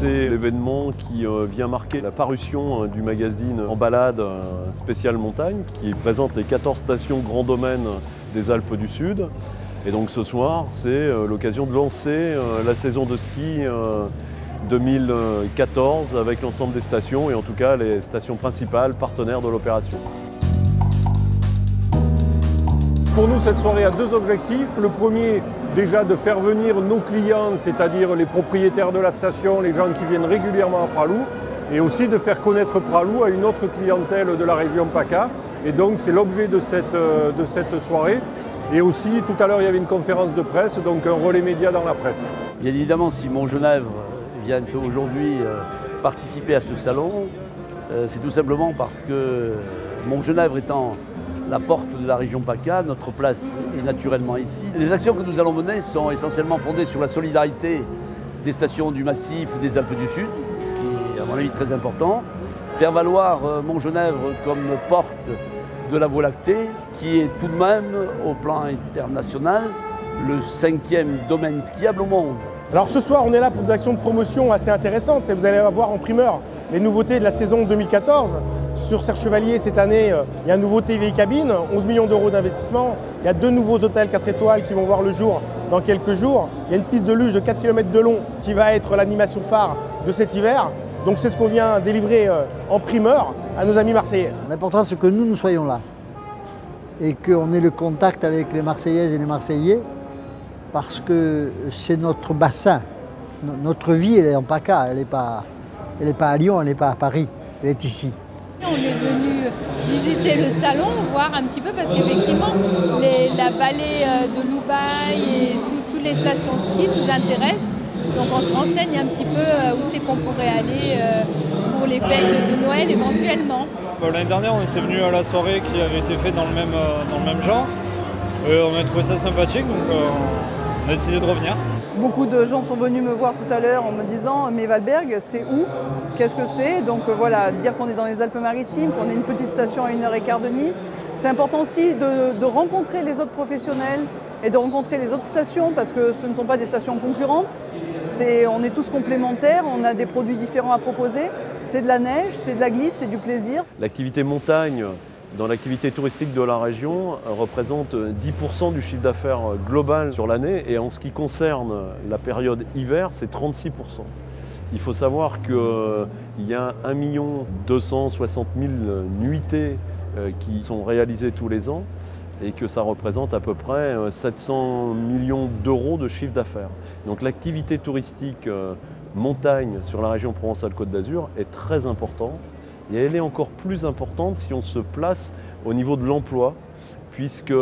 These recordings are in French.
c'est l'événement qui vient marquer la parution du magazine En balade spécial montagne qui présente les 14 stations grand domaine des Alpes du Sud. Et donc ce soir, c'est l'occasion de lancer la saison de ski 2014 avec l'ensemble des stations et en tout cas les stations principales partenaires de l'opération. Pour nous, cette soirée a deux objectifs. Le premier, déjà de faire venir nos clients, c'est-à-dire les propriétaires de la station, les gens qui viennent régulièrement à Pralou, et aussi de faire connaître Pralou à une autre clientèle de la région PACA. Et donc c'est l'objet de cette soirée. Et aussi, tout à l'heure, il y avait une conférence de presse, donc un relais média dans la presse. Bien évidemment, si Montgenèvre vient aujourd'hui participer à ce salon, c'est tout simplement parce que Montgenèvre étant la porte de la région PACA, notre place est naturellement ici. Les actions que nous allons mener sont essentiellement fondées sur la solidarité des stations du Massif ou des Alpes du Sud, ce qui est à mon avis très important. Faire valoir Montgenèvre comme porte de la Voie lactée, qui est tout de même, au plan international, le 5e domaine skiable au monde. Alors ce soir, on est là pour des actions de promotion assez intéressantes. Vous allez avoir en primeur les nouveautés de la saison 2014. Sur Serre Chevalier, cette année, il y a un nouveau télécabine, 11 millions d'euros d'investissement. Il y a 2 nouveaux hôtels 4 étoiles qui vont voir le jour dans quelques jours. Il y a une piste de luge de 4 km de long qui va être l'animation phare de cet hiver. Donc c'est ce qu'on vient délivrer en primeur à nos amis marseillais. L'important, c'est que nous soyons là et qu'on ait le contact avec les Marseillaises et les Marseillais parce que c'est notre bassin. Notre vie, elle est en PACA, elle n'est pas à Lyon, elle n'est pas à Paris, elle est ici. On est venu visiter le salon, voir un petit peu, parce qu'effectivement, la vallée de Loubaï et toutes les stations ski nous intéressent. Donc on se renseigne un petit peu où c'est qu'on pourrait aller pour les fêtes de Noël éventuellement. L'année dernière, on était venu à la soirée qui avait été faite dans le même genre. On a trouvé ça sympathique, donc on a décidé de revenir. Beaucoup de gens sont venus me voir tout à l'heure en me disant « Mais Valberg, c'est où? Qu'est-ce que c'est ?» Donc voilà, dire qu'on est dans les Alpes-Maritimes, qu'on est une petite station à 1h15 de Nice. C'est important aussi de rencontrer les autres professionnels et de rencontrer les autres stations parce que ce ne sont pas des stations concurrentes. On est tous complémentaires, on a des produits différents à proposer. C'est de la neige, c'est de la glisse, c'est du plaisir. L'activité montagne dans l'activité touristique de la région représente 10% du chiffre d'affaires global sur l'année et en ce qui concerne la période hiver, c'est 36%. Il faut savoir qu'il y a 1 260 000 nuitées qui sont réalisées tous les ans et que ça représente à peu près 700 millions d'euros de chiffre d'affaires. Donc l'activité touristique montagne sur la région Provence-Alpes-Côte d'Azur est très importante. Et elle est encore plus importante si on se place au niveau de l'emploi, puisque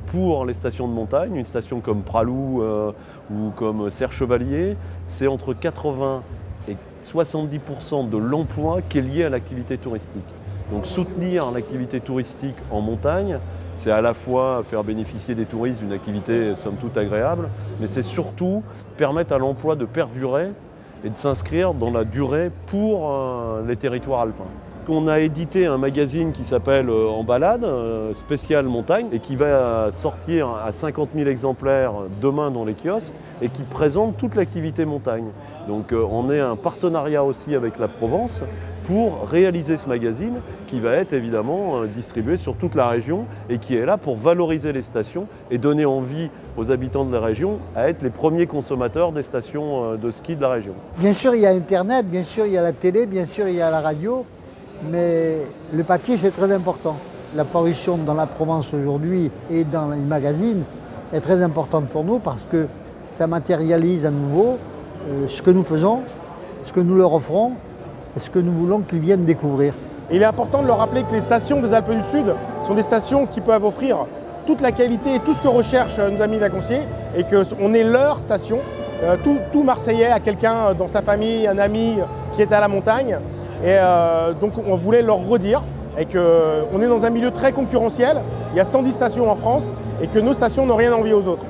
pour les stations de montagne, une station comme Pralou ou comme Serre Chevalier, c'est entre 80 et 70% de l'emploi qui est lié à l'activité touristique. Donc soutenir l'activité touristique en montagne, c'est à la fois faire bénéficier des touristes d'une activité somme toute agréable, mais c'est surtout permettre à l'emploi de perdurer et de s'inscrire dans la durée pour les territoires alpins. On a édité un magazine qui s'appelle En balade, spécial montagne, et qui va sortir à 50 000 exemplaires demain dans les kiosques et qui présente toute l'activité montagne. Donc on est un partenariat aussi avec la Provence pour réaliser ce magazine qui va être évidemment distribué sur toute la région et qui est là pour valoriser les stations et donner envie aux habitants de la région à être les premiers consommateurs des stations de ski de la région. Bien sûr, il y a Internet, bien sûr, il y a la télé, bien sûr, il y a la radio, mais le papier, c'est très important. La parution dans la Provence aujourd'hui et dans les magazines est très importante pour nous parce que ça matérialise à nouveau ce que nous faisons, ce que nous leur offrons, et ce que nous voulons qu'ils viennent découvrir. Il est important de leur rappeler que les stations des Alpes du Sud sont des stations qui peuvent offrir toute la qualité et tout ce que recherchent nos amis vacanciers et qu'on est leur station. Tout Marseillais a quelqu'un dans sa famille, un ami qui est à la montagne. Et donc on voulait leur redire et qu'on est dans un milieu très concurrentiel. Il y a 110 stations en France et que nos stations n'ont rien à envier aux autres.